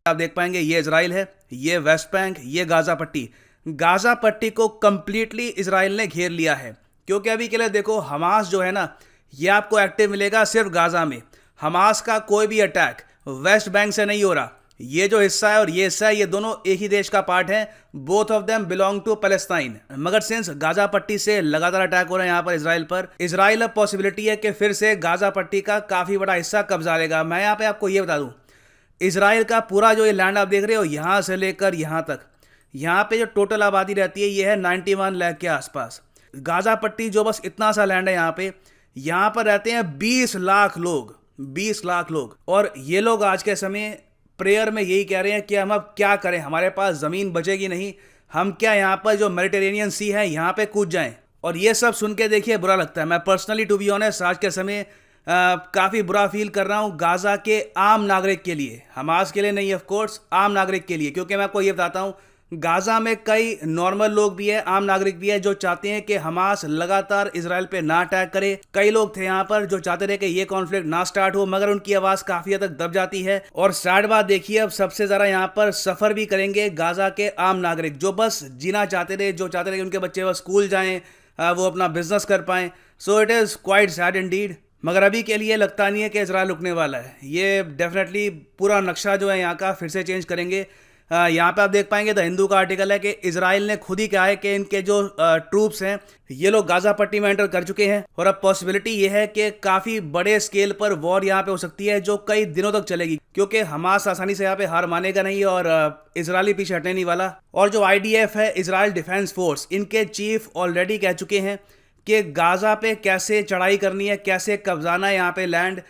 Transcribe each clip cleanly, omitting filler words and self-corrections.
आप देख पाएंगे ये इजराइल है, ये वेस्ट बैंक, ये गाजा पट्टी। गाजा पट्टी को कंप्लीटली इजराइल ने घेर लिया है, क्योंकि अभी के लिए देखो हमास जो है ना, ये आपको एक्टिव मिलेगा सिर्फ गाजा में। हमास का कोई भी अटैक वेस्ट बैंक से नहीं हो रहा। ये जो हिस्सा है और ये हिस्सा है, ये दोनों एक ही देश का पार्ट है। Both of them belong to Palestine. मगर सिंस गाजा पट्टी से लगातार अटैक हो रहा है यहाँ पर इजराइल अब पॉसिबिलिटी है कि फिर से गाजा पट्टी का काफी बड़ा हिस्सा कब्जा लेगा। मैं यहाँ पे आपको ये बता दूं, इजराइल का पूरा जो ये लैंड आप देख रहे हो, यहां से लेकर यहां तक, यहाँ पे जो टोटल आबादी रहती है ये है 91 लाख के आसपास। गाजा पट्टी जो बस इतना सा लैंड है यहाँ पर रहते हैं 20 लाख लोग, 20 लाख लोग। और ये लोग आज के समय प्रेयर में यही कह रहे हैं कि हम अब क्या करें, हमारे पास ज़मीन बचेगी नहीं, हम क्या यहाँ पर जो मेडिटेरेनियन सी है यहाँ पे कूद जाएं। और ये सब सुन के देखिए बुरा लगता है। मैं पर्सनली टू बी ऑनेस्ट आज के समय काफ़ी बुरा फील कर रहा हूँ गाज़ा के आम नागरिक के लिए, हमास के लिए नहीं ऑफ कोर्स, आम नागरिक के लिए। क्योंकि मैं आपको ये बताता हूँ, गाज़ा में कई नॉर्मल लोग भी है, आम नागरिक भी है, जो चाहते हैं कि हमास लगातार इजराइल पे ना अटैक करे। कई लोग थे यहाँ पर जो चाहते थे कि ये कॉन्फ्लिक्ट ना स्टार्ट हो, मगर उनकी आवाज काफी हद तक दब जाती है। और सैड बात देखिए, अब सबसे ज्यादा यहाँ पर सफर भी करेंगे गाज़ा के आम नागरिक, जो बस जीना चाहते थे, जो चाहते थे कि उनके बच्चे बस स्कूल जाएं, वो अपना बिजनेस कर पाएं। So it is quite sad Indeed. मगर अभी के लिए लगता नहीं है कि इजराइल रुकने वाला है। ये डेफिनेटली पूरा नक्शा जो है यहाँ का फिर से चेंज करेंगे। यहाँ पे आप देख पाएंगे द हिंदू का आर्टिकल है कि इजराइल ने खुद ही कहा है कि इनके जो ट्रूप्स हैं ये लोग गाजा पट्टी में एंटर कर चुके हैं। और अब पॉसिबिलिटी ये है कि काफी बड़े स्केल पर वॉर यहाँ पे हो सकती है, जो कई दिनों तक चलेगी, क्योंकि हमास आसानी से यहाँ पे हार मानेगा नहीं और इजरायली पीछे हटने नहीं वाला। और जो IDF है, इजराइल डिफेंस फोर्स, इनके चीफ ऑलरेडी कह चुके हैं कि गाजा पे कैसे चढ़ाई करनी है, कैसे कब्जाना है यहाँ पे लैंड।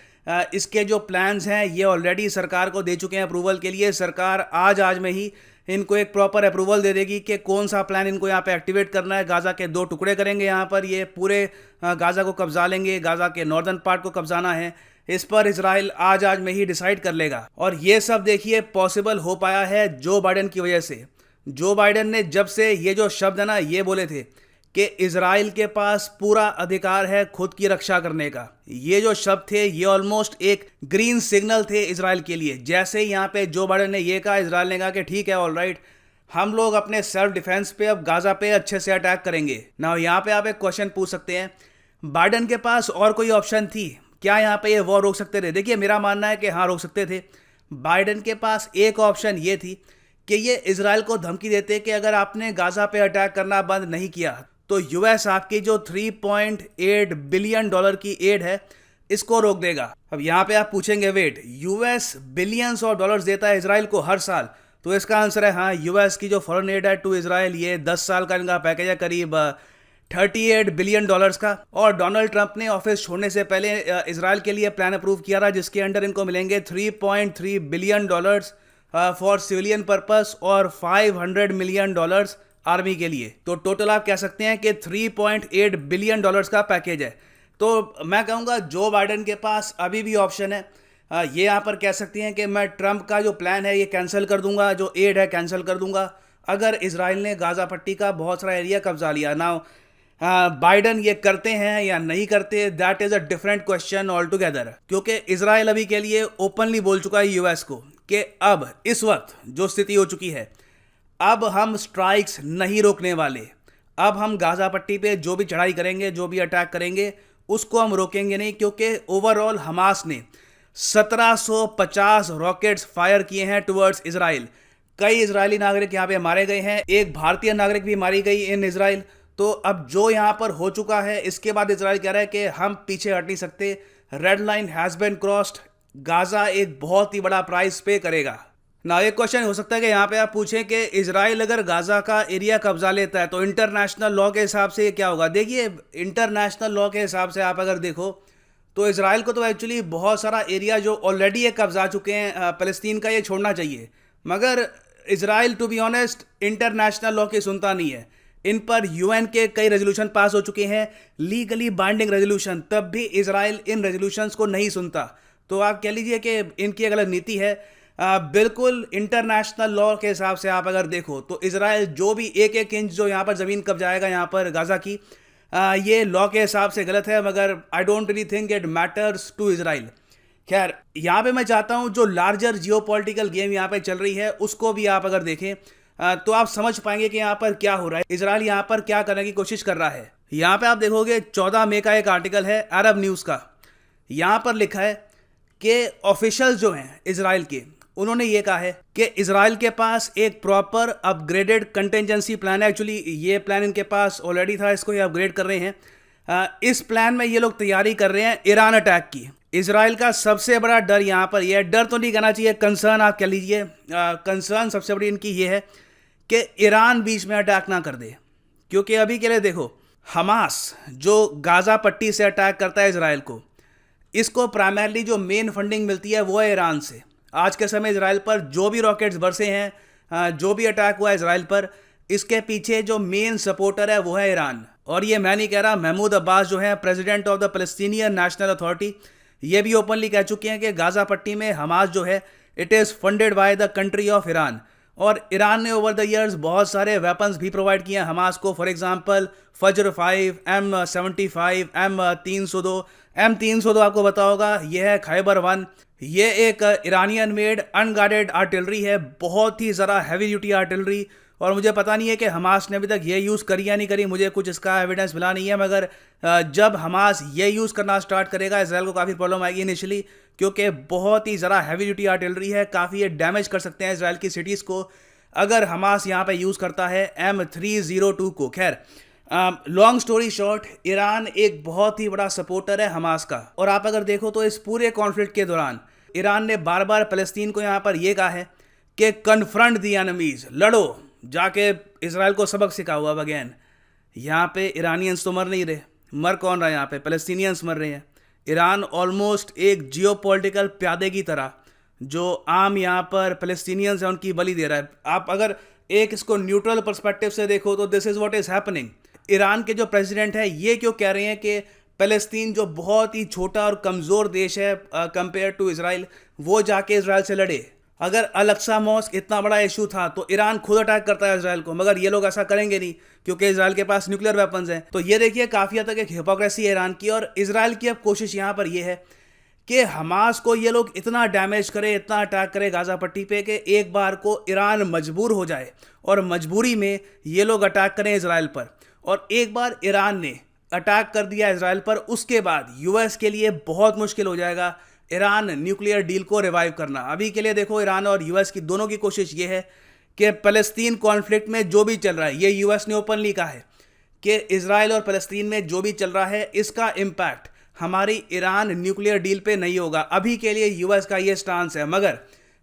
इसके जो प्लान्स हैं ये ऑलरेडी सरकार को दे चुके हैं अप्रूवल के लिए। सरकार आज में ही इनको एक प्रॉपर अप्रूवल दे देगी कि कौन सा प्लान इनको यहाँ पे एक्टिवेट करना है। गाजा के 2 टुकड़े करेंगे, यहाँ पर ये पूरे गाजा को कब्जा लेंगे, गाजा के नॉर्दर्न पार्ट को कब्जाना है। इस पर इजराइल आज में ही डिसाइड कर लेगा। और ये सब देखिए पॉसिबल हो पाया है जो बाइडेन की वजह से। जो बाइडेन ने जब से ये जो शब्द है ना ये बोले थे कि इजराइल के पास पूरा अधिकार है खुद की रक्षा करने का, ये जो शब्द थे ये ऑलमोस्ट एक ग्रीन सिग्नल थे इजराइल के लिए। जैसे ही यहाँ पे जो बाइडेन ने ये कहा, इजराइल ने कहा कि ठीक है, ऑलराइट, हम लोग अपने सेल्फ डिफेंस पे अब गाजा पे अच्छे से अटैक करेंगे ना। यहाँ पे आप एक क्वेश्चन पूछ सकते हैं, बाइडेन के पास और कोई ऑप्शन थी क्या यहाँ पे ये वॉर रोक सकते थे? देखिए मेरा मानना है कि हाँ, रोक सकते थे। बाइडेन के पास एक ऑप्शन ये थी कि ये इजराइल को धमकी देते कि अगर आपने गाजा पे अटैक करना बंद नहीं किया तो यूएस आपकी जो $3.8 बिलियन की एड है इसको रोक देगा। अब यहाँ पे आप पूछेंगे, wait, US billions of dollars देता है इजराइल को हर साल? तो इसका आंसर है हाँ, यूएस की जो फॉरेन एड है टू इजराइल, ये 10 साल का इनका पैकेज है, करीब $38 बिलियन का। और डोनाल्ड ट्रंप ने ऑफिस छोड़ने से पहले इजराइल के लिए प्लान अप्रूव किया था, जिसके अंडर इनको मिलेंगे $3.3 बिलियन फॉर सिविलियन पर्पस और $500 मिलियन आर्मी के लिए। तो टोटल आप कह सकते हैं कि $3.8 बिलियन का पैकेज है। तो मैं कहूँगा जो बाइडेन के पास अभी भी ऑप्शन है, ये यहाँ पर कह सकते हैं कि मैं ट्रंप का जो प्लान है ये कैंसिल कर दूंगा, जो एड है कैंसिल कर दूंगा, अगर इजराइल ने गाजा पट्टी का बहुत सारा एरिया कब्जा लिया ना। बाइडेन ये करते हैं या नहीं करते, that is a different question all together. क्योंकि इजराइल अभी के लिए ओपनली बोल चुका है यूएस को कि अब इस वक्त जो स्थिति हो चुकी है, अब हम स्ट्राइक्स नहीं रोकने वाले। अब हम गाजा पट्टी पे जो भी चढ़ाई करेंगे, जो भी अटैक करेंगे, उसको हम रोकेंगे नहीं। क्योंकि ओवरऑल हमास ने 1750 रॉकेट्स फायर किए हैं टुवर्ड्स इजराइल। कई इजरायली नागरिक यहाँ पे मारे गए हैं, एक भारतीय नागरिक भी मारी गई इन इजराइल। तो अब जो यहाँ पर हो चुका है, इसके बाद इजराइल कह रहा है कि हम पीछे हट नहीं सकते, red line has been crossed, Gaza एक बहुत ही बड़ा प्राइस पे करेगा ना। एक क्वेश्चन हो सकता है कि यहाँ पे आप पूछें कि इजराइल अगर गाजा का एरिया कब्जा लेता है तो इंटरनेशनल लॉ के हिसाब से ये क्या होगा? देखिए इंटरनेशनल लॉ के हिसाब से आप अगर देखो तो इजराइल को तो एक्चुअली बहुत सारा एरिया जो ऑलरेडी ये कब्जा चुके हैं फ़लस्तीन का, ये छोड़ना चाहिए। मगर Israel to be honest international law की सुनता नहीं है। इन पर यूएन के कई रेजोल्यूशन पास हो चुके हैं, लीगली बाइंडिंग रेजोल्यूशन, तब भी इजराइल इन रेजोल्यूशंस को नहीं सुनता। तो आप कह लीजिए कि इनकी गलत नीति है। बिल्कुल इंटरनेशनल लॉ के हिसाब से आप अगर देखो तो इजराइल जो भी एक इंच जो यहाँ पर ज़मीन कब्जाएगा यहाँ पर गाजा की, ये लॉ के हिसाब से गलत है। मगर I don't really think it matters to Israel, खैर यहाँ पे मैं चाहता हूँ जो लार्जर जियोपॉलिटिकल गेम यहाँ पे चल रही है उसको भी आप अगर देखें तो आप समझ पाएंगे कि यहाँ पर क्या हो रहा है, इजराइल यहाँ पर क्या करने की कोशिश कर रहा है। यहाँ पे आप देखोगे 14 मई का एक आर्टिकल है अरब न्यूज़ का। यहाँ पर लिखा है कि ऑफिशियल जो हैं इजराइल के, उन्होंने ये कहा है कि इजराइल के पास एक प्रॉपर अपग्रेडेड कंटेंजेंसी प्लान है। एक्चुअली ये प्लान इनके पास ऑलरेडी था, इसको ये अपग्रेड कर रहे हैं। इस प्लान में ये लोग तैयारी कर रहे हैं ईरान अटैक की। इजराइल का सबसे बड़ा डर यहाँ पर यह, डर तो नहीं कहना चाहिए, कंसर्न आप कह लीजिए, कंसर्न सबसे बड़ी इनकी ये है कि ईरान बीच में अटैक ना कर दे। क्योंकि अभी के लिए देखो, हमास जो गाजा पट्टी से अटैक करता है इजराइल को, इसको प्राइमरली जो मेन फंडिंग मिलती है वो है ईरान से। आज के समय इजराइल पर जो भी रॉकेट्स बरसे हैं, जो भी अटैक हुआ है इजराइल पर, इसके पीछे जो मेन सपोर्टर है वो है ईरान। और ये मैं नहीं कह रहा, महमूद अब्बास जो है president of the Palestinian national authority, ये भी ओपनली कह चुके हैं कि गाजा पट्टी में हमास जो है it is funded by the country of Iran. और ईरान ने ओवर द ईयर्स बहुत सारे वेपन्स भी प्रोवाइड किए हैं हमास को। फॉर एग्जांपल फजर 5, M75, M302। M302 आपको पता होगा, यह है खैबर 1। ये एक ईरानियन मेड अनगार्डेड आर्टिलरी है, बहुत ही ज़रा हैवी ड्यूटी आर्टिलरी। और मुझे पता नहीं है कि हमास ने अभी तक ये यूज़ करी या नहीं करी, मुझे कुछ इसका एविडेंस मिला नहीं है। मगर जब हमास ये यूज़ करना स्टार्ट करेगा इसराइल को काफ़ी प्रॉब्लम आएगी इनिशियली, क्योंकि बहुत ही ज़रा हैवी ड्यूटी आर्टिलरी है, काफ़ी ये डैमेज कर सकते हैं इसराइल की सिटीज़ को अगर हमास यहाँ पे यूज़ करता है M302 को। खैर लॉन्ग स्टोरी शॉर्ट, ईरान एक बहुत ही बड़ा सपोर्टर है हमास का। और आप अगर देखो तो इस पूरे कॉन्फ्लिक्ट के दौरान ईरान ने बार बार फ़लस्तीन को यहाँ पर यह कहा है कि कन्फ्रंट दी एनिमीज, लड़ो, जाके इसराइल को सबक सिखा हुआ अगेन। यहाँ पे ईरानियंस तो मर नहीं रहे, मर कौन रहा है यहाँ पे? पैलेस्टीनियंस मर रहे हैं। ईरान ऑलमोस्ट एक जियोपॉलिटिकल प्यादे की तरह जो आम यहाँ पर पैलेस्टीनियंस है उनकी बलि दे रहा है। आप अगर एक इसको न्यूट्रल पर्सपेक्टिव से देखो तो this is what is happening. Iran के जो प्रेसिडेंट है ये क्यों कह रहे हैं कि पैलेस्तीन जो बहुत ही छोटा और कमज़ोर देश है कंपेयर टू इसराइल, वो जाके इसराइल से लड़े। अगर अल-अक्सा मॉस्क इतना बड़ा इशू था तो ईरान खुद अटैक करता है इसराइल को, मगर ये लोग ऐसा करेंगे नहीं क्योंकि इसराइल के पास न्यूक्लियर वेपन्स हैं। तो ये देखिए काफ़ी हद तक एक हिपोक्रेसी है ईरान की। और इसराइल की अब कोशिश यहाँ पर यह है कि हमास को ये लोग इतना डैमेज करे, इतना अटैक करे गाजा पट्टी पे कि एक बार को ईरान मजबूर हो जाए और मजबूरी में ये लोग अटैक करें इसराइल पर। और एक बार ईरान ने अटैक कर दिया इसराइल पर, उसके बाद यूएस के लिए बहुत मुश्किल हो जाएगा ईरान न्यूक्लियर डील को रिवाइव करना। अभी के लिए देखो ईरान और यूएस की दोनों की कोशिश ये है कि फ़लस्तीन कॉन्फ्लिक्ट में जो भी चल रहा है, ये यूएस ने ओपनली कहा है कि इजराइल और फ़लस्तीन में जो भी चल रहा है इसका इम्पैक्ट हमारी ईरान न्यूक्लियर डील पे नहीं होगा। अभी के लिए यूएस का ये स्टांस है। मगर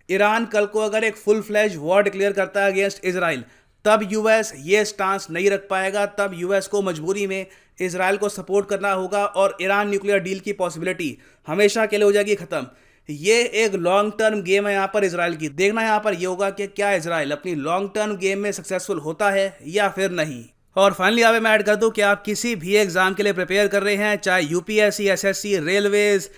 ईरान कल को अगर एक फुल फ्लैश वॉर डिक्लेयर करता है अगेंस्ट इजराइल, तब यूएस ये स्टांस नहीं रख पाएगा। तब यूएस को मजबूरी में इजराइल को सपोर्ट करना होगा और ईरान न्यूक्लियर डील की पॉसिबिलिटी हमेशा के लिए हो जाएगी ख़त्म। ये एक लॉन्ग टर्म गेम है यहाँ पर इजराइल की। देखना यहाँ पर ये होगा कि क्या इजराइल अपनी लॉन्ग टर्म गेम में सक्सेसफुल होता है या फिर नहीं। और फाइनली यहाँ पे मैं ऐड कर दूँ कि आप किसी भी एग्जाम के लिए प्रिपेयर कर रहे हैं, चाहे UPSC, SSC, railways,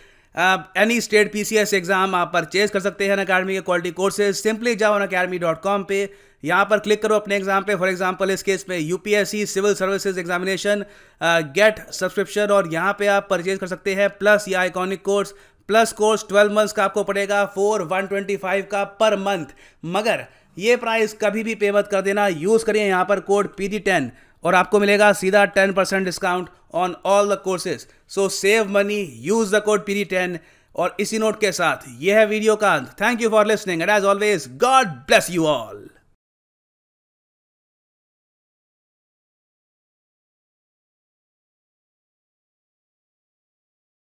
any state PCS exam, आप परचेज कर सकते हैं अनअकैडमी के क्वालिटी कोर्सेज। सिंपली जाओ unacademy.com पे, यहाँ पर क्लिक करो अपने एग्जाम पे। फॉर एग्जांपल इस केस में UPSC civil services examination, get subscription, और यहाँ पे आप परचेज कर सकते हैं प्लस या iconic course. Plus course 12 months का आपको पड़ेगा 4125 का पर मंथ। मगर ये प्राइस कभी भी पे मत कर देना, यूज़ करिए यहाँ पर कोड PD10 और आपको मिलेगा सीधा 10% discount on all the courses. So save money, use the code PD10। और इसी नोट के साथ यह है वीडियो का अंत। Thank you for listening and as always God bless you all.